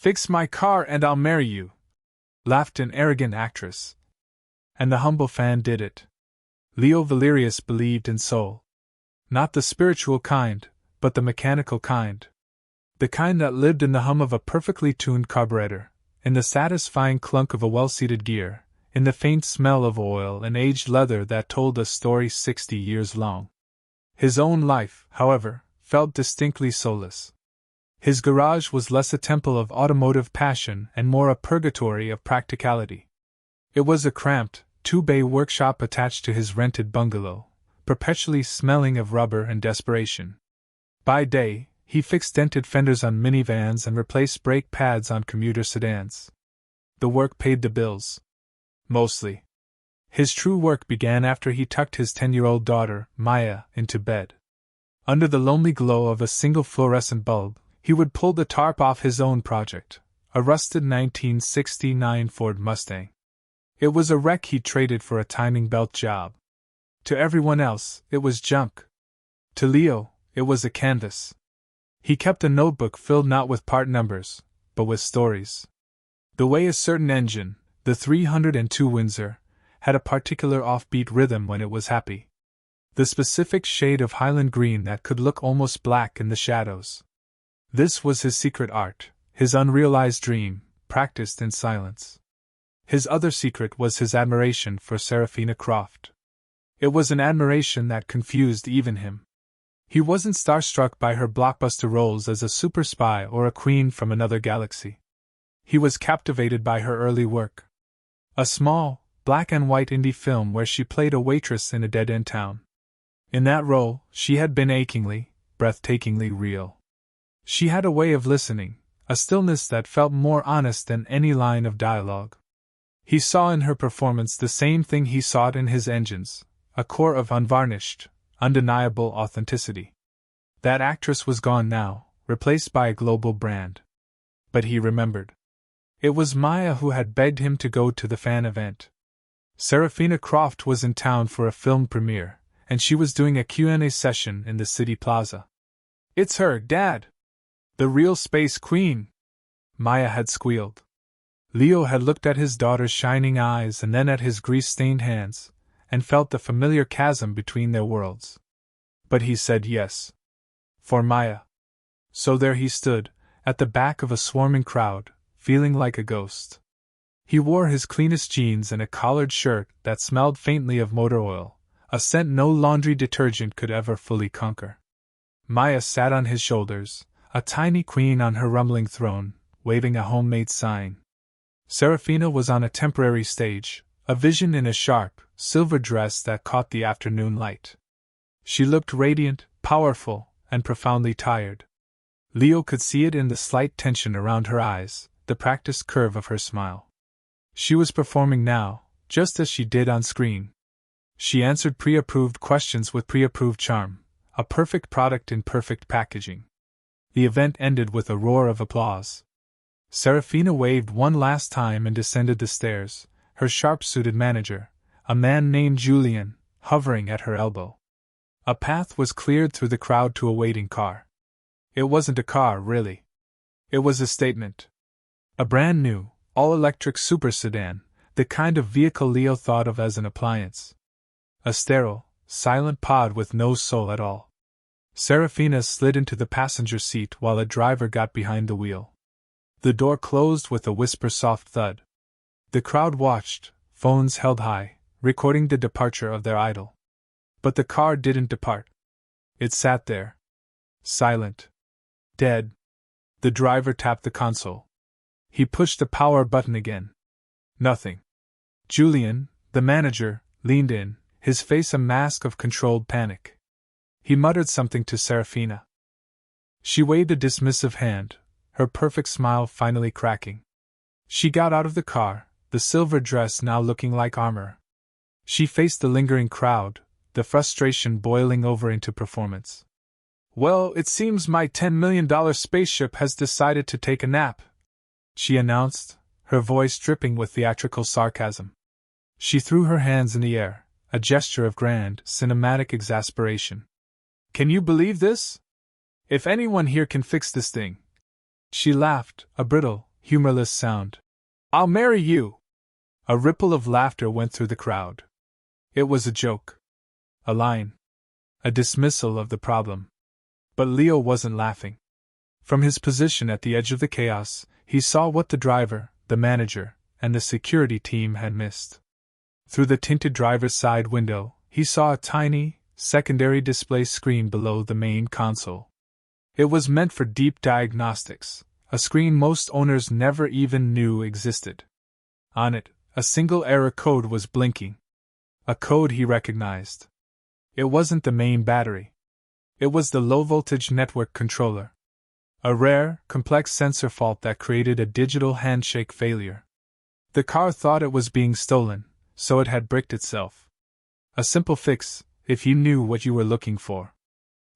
Fix my car and I'll marry you, laughed an arrogant actress. And the humble fan did it. Leo Valerius believed in soul. Not the spiritual kind, but the mechanical kind. The kind that lived in the hum of a perfectly tuned carburetor, in the satisfying clunk of a well-seated gear, in the faint smell of oil and aged leather that told a story 60 years long. His own life, however, felt distinctly soulless. His garage was less a temple of automotive passion and more a purgatory of practicality. It was a cramped, two-bay workshop attached to his rented bungalow, perpetually smelling of rubber and desperation. By day, he fixed dented fenders on minivans and replaced brake pads on commuter sedans. The work paid the bills. Mostly. His true work began after he tucked his 10-year-old daughter, Maya, into bed. Under the lonely glow of a single fluorescent bulb, he would pull the tarp off his own project, a rusted 1969 Ford Mustang. It was a wreck he traded for a timing belt job. To everyone else, it was junk. To Leo, it was a canvas. He kept a notebook filled not with part numbers, but with stories. The way a certain engine, the 302 Windsor, had a particular offbeat rhythm when it was happy. The specific shade of Highland green that could look almost black in the shadows. This was his secret art, his unrealized dream, practiced in silence. His other secret was his admiration for Seraphina Croft. It was an admiration that confused even him. He wasn't starstruck by her blockbuster roles as a super spy or a queen from another galaxy. He was captivated by her early work. A small, black-and-white indie film where she played a waitress in a dead-end town. In that role, she had been achingly, breathtakingly real. She had a way of listening, a stillness that felt more honest than any line of dialogue. He saw in her performance the same thing he sought in his engines, a core of unvarnished, undeniable authenticity. That actress was gone now, replaced by a global brand. But he remembered. It was Maya who had begged him to go to the fan event. Seraphina Croft was in town for a film premiere, and she was doing a Q&A session in the city plaza. "It's her, Dad! The real space queen!" Maya had squealed. Leo had looked at his daughter's shining eyes and then at his grease-stained hands, and felt the familiar chasm between their worlds. But he said yes. For Maya. So there he stood, at the back of a swarming crowd, feeling like a ghost. He wore his cleanest jeans and a collared shirt that smelled faintly of motor oil, a scent no laundry detergent could ever fully conquer. Maya sat on his shoulders, a tiny queen on her rumbling throne, waving a homemade sign. Seraphina was on a temporary stage, a vision in a sharp, silver dress that caught the afternoon light. She looked radiant, powerful, and profoundly tired. Leo could see it in the slight tension around her eyes, the practiced curve of her smile. She was performing now, just as she did on screen. She answered pre-approved questions with pre-approved charm, a perfect product in perfect packaging. The event ended with a roar of applause. Seraphina waved one last time and descended the stairs, her sharp-suited manager, a man named Julian, hovering at her elbow. A path was cleared through the crowd to a waiting car. It wasn't a car, really. It was a statement. A brand new, all-electric super sedan, the kind of vehicle Leo thought of as an appliance. A sterile, silent pod with no soul at all. Seraphina slid into the passenger seat while a driver got behind the wheel. The door closed with a whisper-soft thud. The crowd watched, phones held high, recording the departure of their idol. But the car didn't depart. It sat there. Silent. Dead. The driver tapped the console. He pushed the power button again. Nothing. Julian, the manager, leaned in, his face a mask of controlled panic. He muttered something to Seraphina. She waved a dismissive hand, her perfect smile finally cracking. She got out of the car, the silver dress now looking like armor. She faced the lingering crowd, the frustration boiling over into performance. "Well, it seems my $10 million spaceship has decided to take a nap," she announced, her voice dripping with theatrical sarcasm. She threw her hands in the air, a gesture of grand, cinematic exasperation. "Can you believe this? If anyone here can fix this thing." She laughed, a brittle, humorless sound. "I'll marry you!" A ripple of laughter went through the crowd. It was a joke. A line. A dismissal of the problem. But Leo wasn't laughing. From his position at the edge of the chaos, he saw what the driver, the manager, and the security team had missed. Through the tinted driver's side window, he saw a tiny, secondary display screen below the main console. It was meant for deep diagnostics, a screen most owners never even knew existed. On it, a single error code was blinking. A code he recognized. It wasn't the main battery. It was the low-voltage network controller. A rare, complex sensor fault that created a digital handshake failure. The car thought it was being stolen, so it had bricked itself. A simple fix, if you knew what you were looking for.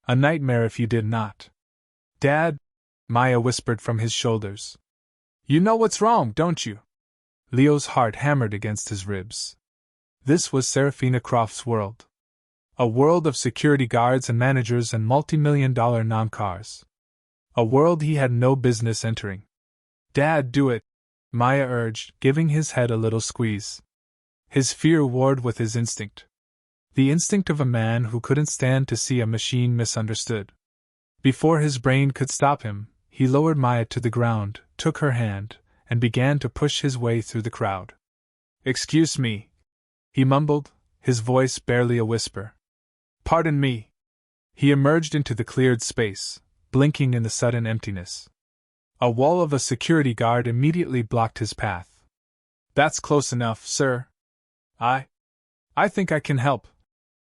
A nightmare if you did not. "Dad," Maya whispered from his shoulders. "You know what's wrong, don't you?" Leo's heart hammered against his ribs. This was Serafina Croft's world. A world of security guards and managers and multi-million-dollar non-cars. A world he had no business entering. "Dad, do it," Maya urged, giving his head a little squeeze. His fear warred with his instinct. The instinct of a man who couldn't stand to see a machine misunderstood. Before his brain could stop him, he lowered Maya to the ground, took her hand, and began to push his way through the crowd. "Excuse me," he mumbled, his voice barely a whisper. "Pardon me." He emerged into the cleared space, blinking in the sudden emptiness. A wall of a security guard immediately blocked his path. "That's close enough, sir. I think I can help,"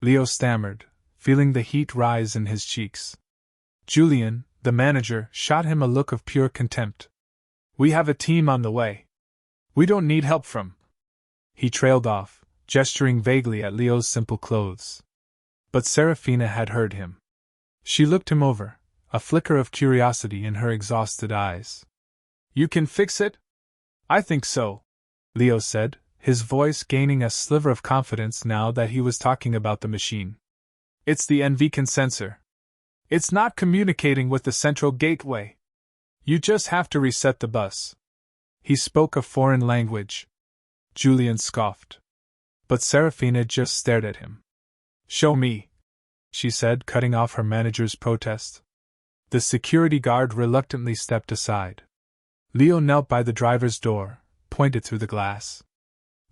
Leo stammered, feeling the heat rise in his cheeks. Julian, the manager, shot him a look of pure contempt. "We have a team on the way. We don't need help from—" He trailed off, gesturing vaguely at Leo's simple clothes. But Serafina had heard him. She looked him over, a flicker of curiosity in her exhausted eyes. "You can fix it?" "I think so," Leo said, his voice gaining a sliver of confidence now that he was talking about the machine. "It's the NVCon sensor. It's not communicating with the central gateway. You just have to reset the bus." He spoke a foreign language. Julian scoffed. But Serafina just stared at him. "Show me," she said, cutting off her manager's protest. The security guard reluctantly stepped aside. Leo knelt by the driver's door, pointed through the glass.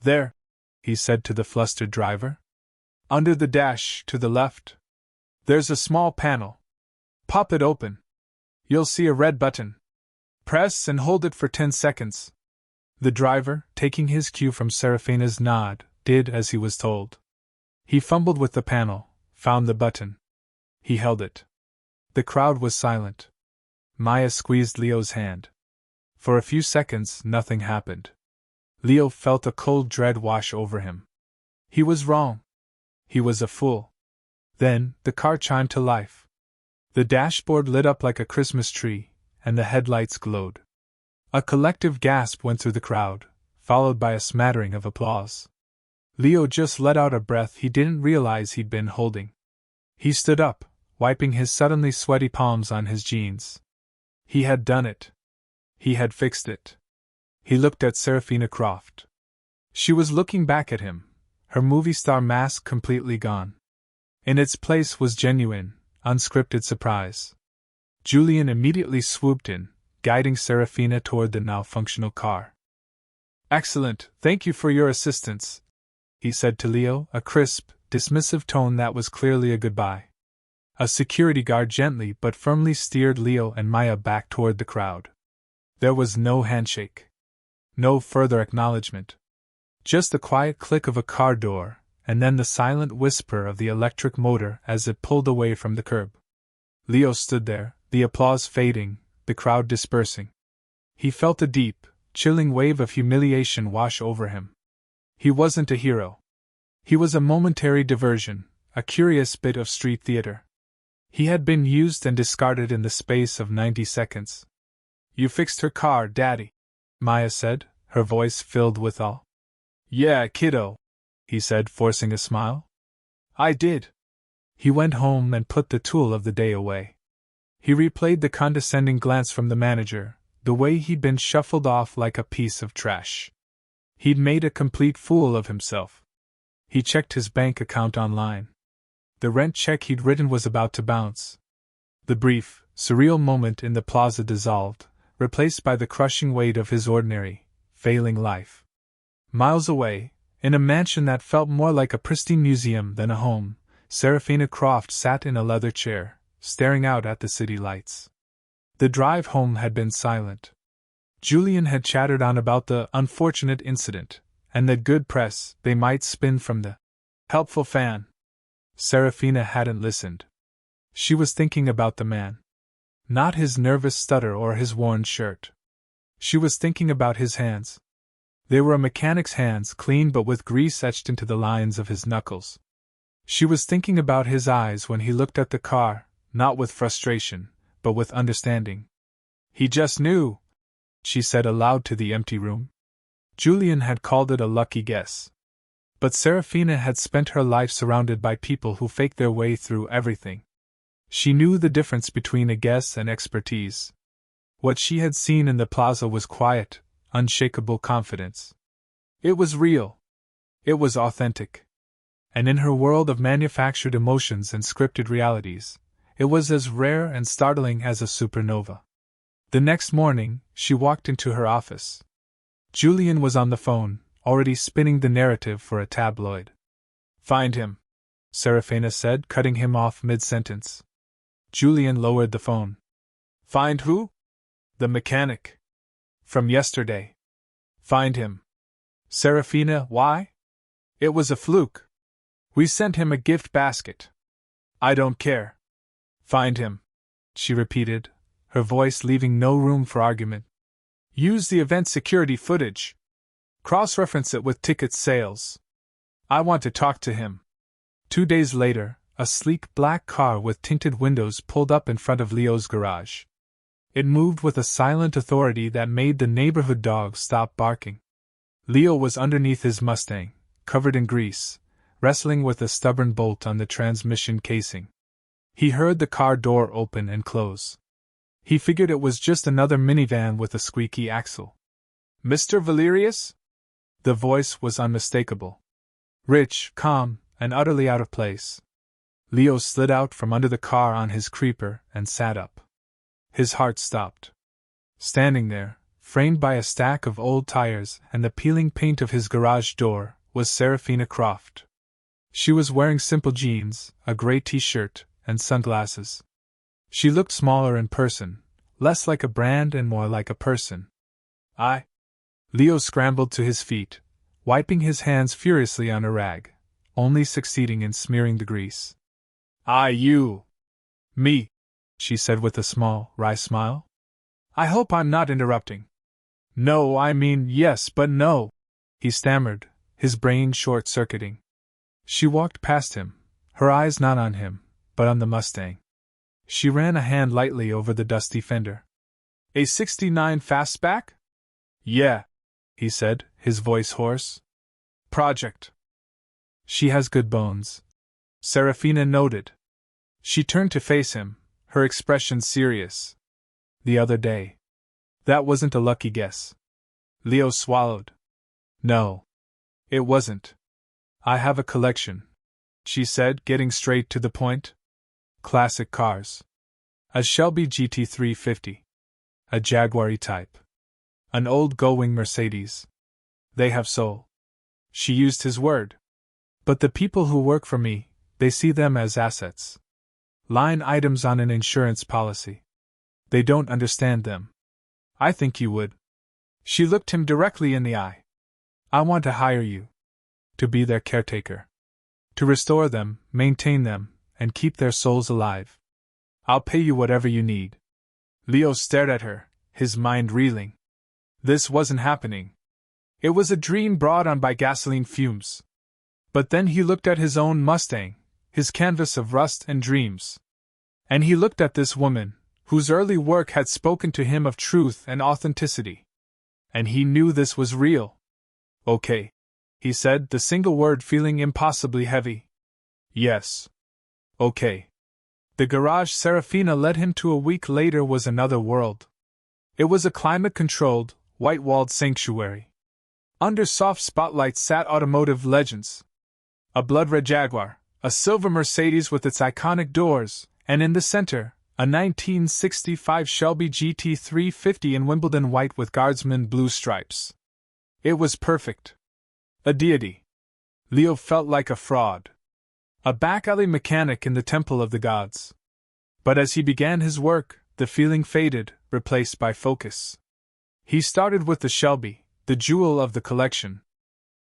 "There," he said to the flustered driver. "Under the dash, to the left. There's a small panel. Pop it open. You'll see a red button. Press and hold it for 10 seconds. The driver, taking his cue from Serafina's nod, did as he was told. He fumbled with the panel, found the button. He held it. The crowd was silent. Maya squeezed Leo's hand. For a few seconds, nothing happened. Leo felt a cold dread wash over him. He was wrong. He was a fool. Then, the car chimed to life. The dashboard lit up like a Christmas tree, and the headlights glowed. A collective gasp went through the crowd, followed by a smattering of applause. Leo just let out a breath he didn't realize he'd been holding. He stood up, wiping his suddenly sweaty palms on his jeans. He had done it. He had fixed it. He looked at Serafina Croft. She was looking back at him, her movie star mask completely gone. In its place was genuine, unscripted surprise. Julian immediately swooped in, guiding Serafina toward the now functional car. "Excellent, thank you for your assistance," he said to Leo, a crisp, dismissive tone that was clearly a goodbye. A security guard gently but firmly steered Leo and Maya back toward the crowd. There was no handshake. No further acknowledgement. Just the quiet click of a car door, and then the silent whisper of the electric motor as it pulled away from the curb. Leo stood there, the applause fading, the crowd dispersing. He felt a deep, chilling wave of humiliation wash over him. He wasn't a hero. He was a momentary diversion, a curious bit of street theater. He had been used and discarded in the space of 90 seconds. "You fixed her car, Daddy," Maya said, her voice filled with awe. "Yeah, kiddo," he said, forcing a smile. "I did." He went home and put the tool of the day away. He replayed the condescending glance from the manager, the way he'd been shuffled off like a piece of trash. He'd made a complete fool of himself. He checked his bank account online. The rent check he'd written was about to bounce. The brief, surreal moment in the plaza dissolved, replaced by the crushing weight of his ordinary, failing life. Miles away, in a mansion that felt more like a pristine museum than a home, Serafina Croft sat in a leather chair, staring out at the city lights. The drive home had been silent. Julian had chattered on about the unfortunate incident, and the good press they might spin from the helpful fan. Serafina hadn't listened. She was thinking about the man. Not his nervous stutter or his worn shirt. She was thinking about his hands. They were a mechanic's hands, clean but with grease etched into the lines of his knuckles. She was thinking about his eyes when he looked at the car, not with frustration, but with understanding. He just knew, she said aloud to the empty room. Julian had called it a lucky guess. But Serafina had spent her life surrounded by people who faked their way through everything. She knew the difference between a guess and expertise. What she had seen in the plaza was quiet, unshakable confidence. It was real. It was authentic. And in her world of manufactured emotions and scripted realities, it was as rare and startling as a supernova. The next morning, she walked into her office. Julian was on the phone, already spinning the narrative for a tabloid. "Find him," Serafina said, cutting him off mid-sentence. Julian lowered the phone. "Find who?" "The mechanic. From yesterday." "Find him." "Serafina, why?" "It was a fluke. We sent him a gift basket." "I don't care." "Find him," she repeated, her voice leaving no room for argument. "Use the event security footage. Cross-reference it with ticket sales. I want to talk to him." 2 days later, a sleek black car with tinted windows pulled up in front of Leo's garage. It moved with a silent authority that made the neighborhood dogs stop barking. Leo was underneath his Mustang, covered in grease, wrestling with a stubborn bolt on the transmission casing. He heard the car door open and close. He figured it was just another minivan with a squeaky axle. "Mr. Valerius?" The voice was unmistakable. Rich, calm, and utterly out of place. Leo slid out from under the car on his creeper and sat up. His heart stopped. Standing there, framed by a stack of old tires and the peeling paint of his garage door, was Serafina Croft. She was wearing simple jeans, a gray t-shirt, and sunglasses. She looked smaller in person, less like a brand and more like a person. Leo scrambled to his feet, wiping his hands furiously on a rag, only succeeding in smearing the grease. You. Me, she said with a small, wry smile. "I hope I'm not interrupting." "No, I mean yes, but no," he stammered, his brain short-circuiting. She walked past him, her eyes not on him, but on the Mustang. She ran a hand lightly over the dusty fender. "A '69 Fastback?" "Yeah," he said, his voice hoarse. "Project." "She has good bones," Serafina noted. She turned to face him, her expression serious. "The other day. That wasn't a lucky guess." Leo swallowed. "No. It wasn't. I have a collection," she said, getting straight to the point. "Classic cars. A Shelby GT350. A Jaguar E-Type. An old Gullwing Mercedes. They have soul." She used his word. "But the people who work for me, they see them as assets. Line items on an insurance policy. They don't understand them. I think you would." She looked him directly in the eye. "I want to hire you. To be their caretaker. To restore them, maintain them, and keep their souls alive. I'll pay you whatever you need." Leo stared at her, his mind reeling. This wasn't happening. It was a dream brought on by gasoline fumes. But then he looked at his own Mustang, his canvas of rust and dreams. And he looked at this woman, whose early work had spoken to him of truth and authenticity. And he knew this was real. "Okay," he said, the single word feeling impossibly heavy. "Yes. Okay." The garage Serafina led him to a week later was another world. It was a climate-controlled, white-walled sanctuary. Under soft spotlights sat automotive legends. A blood-red Jaguar, a silver Mercedes with its iconic doors, and in the center, a 1965 Shelby GT350 in Wimbledon white with guardsman blue stripes. It was perfect. A deity. Leo felt like a fraud. A back-alley mechanic in the temple of the gods. But as he began his work, the feeling faded, replaced by focus. He started with the Shelby, the jewel of the collection.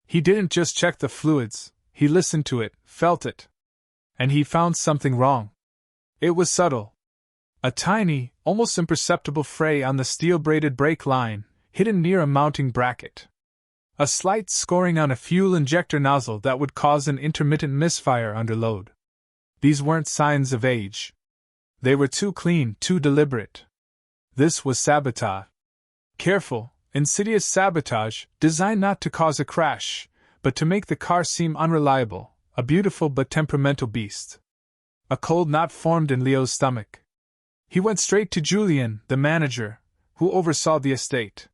He didn't just check the fluids, he listened to it, felt it. And he found something wrong. It was subtle. A tiny, almost imperceptible fray on the steel-braided brake line, hidden near a mounting bracket. A slight scoring on a fuel injector nozzle that would cause an intermittent misfire under load. These weren't signs of age. They were too clean, too deliberate. This was sabotage. Careful, insidious sabotage, designed not to cause a crash, but to make the car seem unreliable, a beautiful but temperamental beast. A cold knot formed in Leo's stomach. He went straight to Julian, the manager, who oversaw the estate.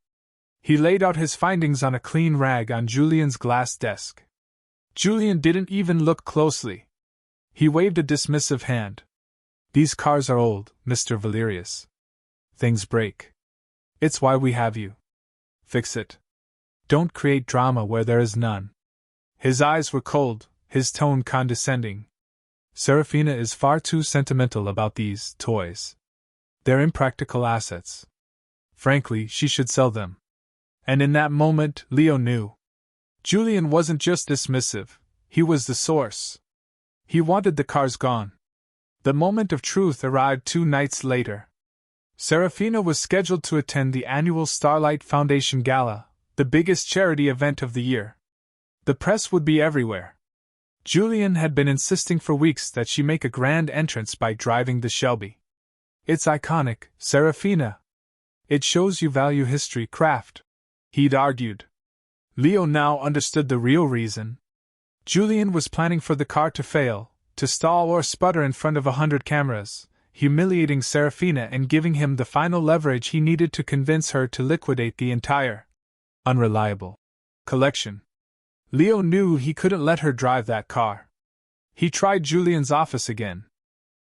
He laid out his findings on a clean rag on Julian's glass desk. Julian didn't even look closely. He waved a dismissive hand. These cars are old, Mr. Valerius. Things break. It's why we have you. Fix it. Don't create drama where there is none. His eyes were cold, his tone condescending. Serafina is far too sentimental about these toys. They're impractical assets. Frankly, she should sell them. And in that moment, Leo knew. Julian wasn't just dismissive, he was the source. He wanted the cars gone. The moment of truth arrived 2 nights later. Serafina was scheduled to attend the annual Starlight Foundation Gala, the biggest charity event of the year. The press would be everywhere. Julian had been insisting for weeks that she make a grand entrance by driving the Shelby. It's iconic, Serafina. It shows you value history, craft, he'd argued. Leo now understood the real reason. Julian was planning for the car to fail, to stall or sputter in front of 100 cameras, humiliating Serafina and giving him the final leverage he needed to convince her to liquidate the entire unreliable collection. Leo knew he couldn't let her drive that car. He tried Julian's office again.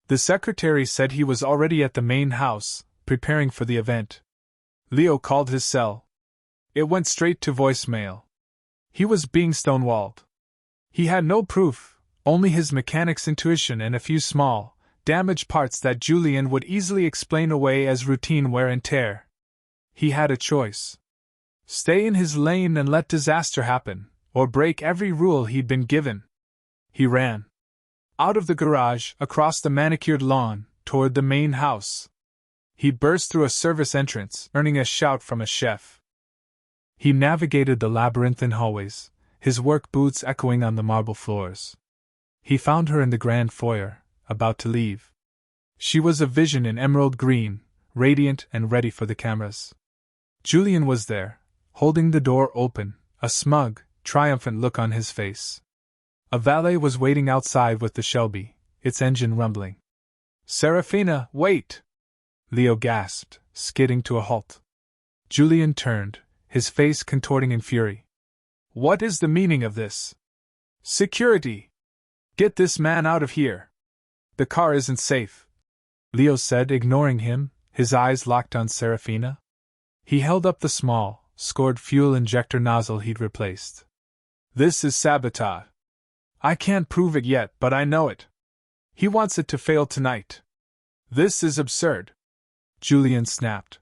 The secretary said he was already at the main house, preparing for the event. Leo called his cell. It went straight to voicemail. He was being stonewalled. He had no proof, only his mechanic's intuition and a few small, damaged parts that Julian would easily explain away as routine wear and tear. He had a choice. Stay in his lane and let disaster happen, or break every rule he'd been given. He ran. Out of the garage, across the manicured lawn, toward the main house. He burst through a service entrance, earning a shout from a chef. He navigated the labyrinthine hallways, his work boots echoing on the marble floors. He found her in the grand foyer, about to leave. She was a vision in emerald green, radiant and ready for the cameras. Julian was there, holding the door open, a smug, triumphant look on his face. A valet was waiting outside with the Shelby, its engine rumbling. "Serafina, wait!" Leo gasped, skidding to a halt. Julian turned, his face contorting in fury. "What is the meaning of this? Security! Get this man out of here! The car isn't safe," Leo said, ignoring him, his eyes locked on Serafina. He held up the small, scored fuel injector nozzle he'd replaced. "This is sabotage. I can't prove it yet, but I know it. He wants it to fail tonight. This is absurd," Julian snapped.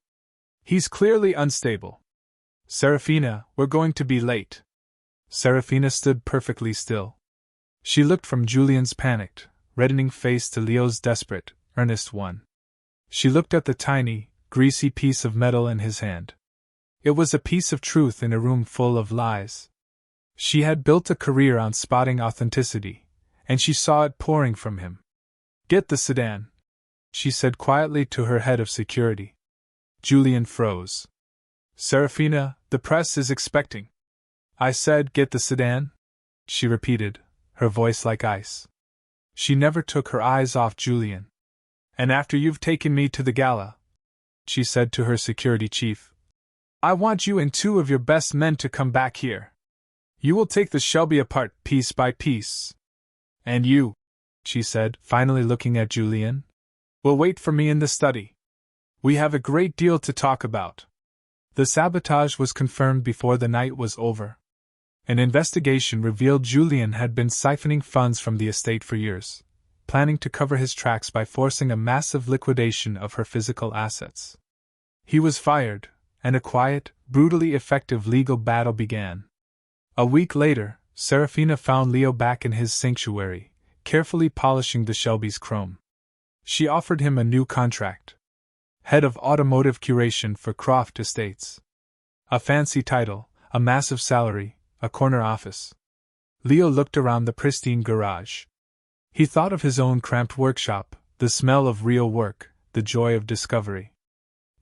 "He's clearly unstable. Serafina, we're going to be late." Serafina stood perfectly still. She looked from Julian's panicked, reddening face to Leo's desperate, earnest one. She looked at the tiny, greasy piece of metal in his hand. It was a piece of truth in a room full of lies. She had built a career on spotting authenticity, and she saw it pouring from him. "Get the sedan," she said quietly to her head of security. Julian froze. "Serafina, the press is expecting." "I said get the sedan," she repeated, her voice like ice. She never took her eyes off Julian. "And after you've taken me to the gala," she said to her security chief. I want you and 2 of your best men to come back here. You will take the Shelby apart piece by piece. And you, she said, finally looking at Julian, will wait for me in the study. We have a great deal to talk about. The sabotage was confirmed before the night was over. An investigation revealed Julian had been siphoning funds from the estate for years, planning to cover his tracks by forcing a massive liquidation of her physical assets. He was fired, and a quiet, brutally effective legal battle began. A week later, Serafina found Leo back in his sanctuary, carefully polishing the Shelby's chrome. She offered him a new contract. Head of Automotive Curation for Croft Estates. A fancy title, a massive salary, a corner office. Leo looked around the pristine garage. He thought of his own cramped workshop, the smell of real work, the joy of discovery.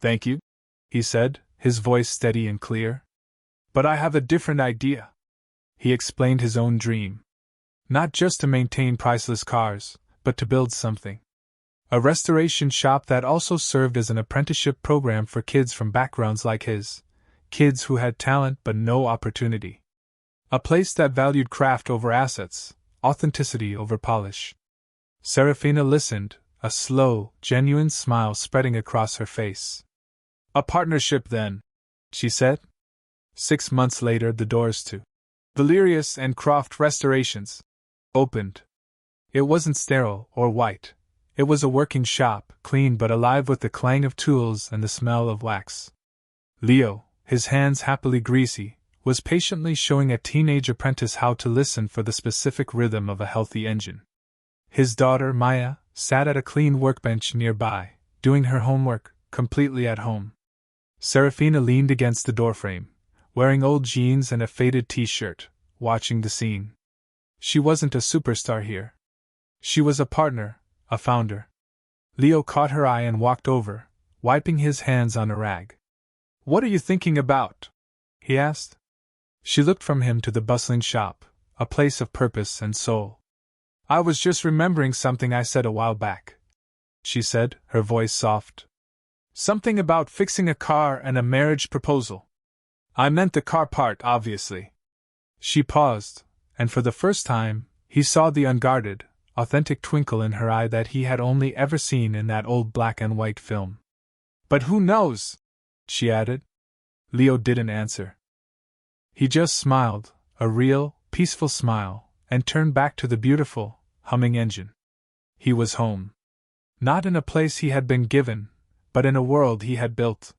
Thank you, he said, his voice steady and clear. But I have a different idea. He explained his own dream. Not just to maintain priceless cars, but to build something. A restoration shop that also served as an apprenticeship program for kids from backgrounds like his, kids who had talent but no opportunity. A place that valued craft over assets, authenticity over polish. Serafina listened, a slow, genuine smile spreading across her face. A partnership then, she said. 6 months later, the doors to Valerius and Croft Restorations opened. It wasn't sterile or white. It was a working shop, clean but alive with the clang of tools and the smell of wax. Leo, his hands happily greasy, was patiently showing a teenage apprentice how to listen for the specific rhythm of a healthy engine. His daughter, Maya, sat at a clean workbench nearby, doing her homework, completely at home. Serafina leaned against the doorframe, wearing old jeans and a faded t-shirt, watching the scene. She wasn't a superstar here. She was a partner, a founder. Leo caught her eye and walked over, wiping his hands on a rag. What are you thinking about? He asked. She looked from him to the bustling shop, a place of purpose and soul. I was just remembering something I said a while back, she said, her voice soft. Something about fixing a car and a marriage proposal. I meant the car part, obviously. She paused, and for the first time, he saw the unguarded, authentic twinkle in her eye that he had only ever seen in that old black and white film. But who knows? She added. Leo didn't answer. He just smiled, a real, peaceful smile, and turned back to the beautiful, humming engine. He was home. Not in a place he had been given, but in a world he had built.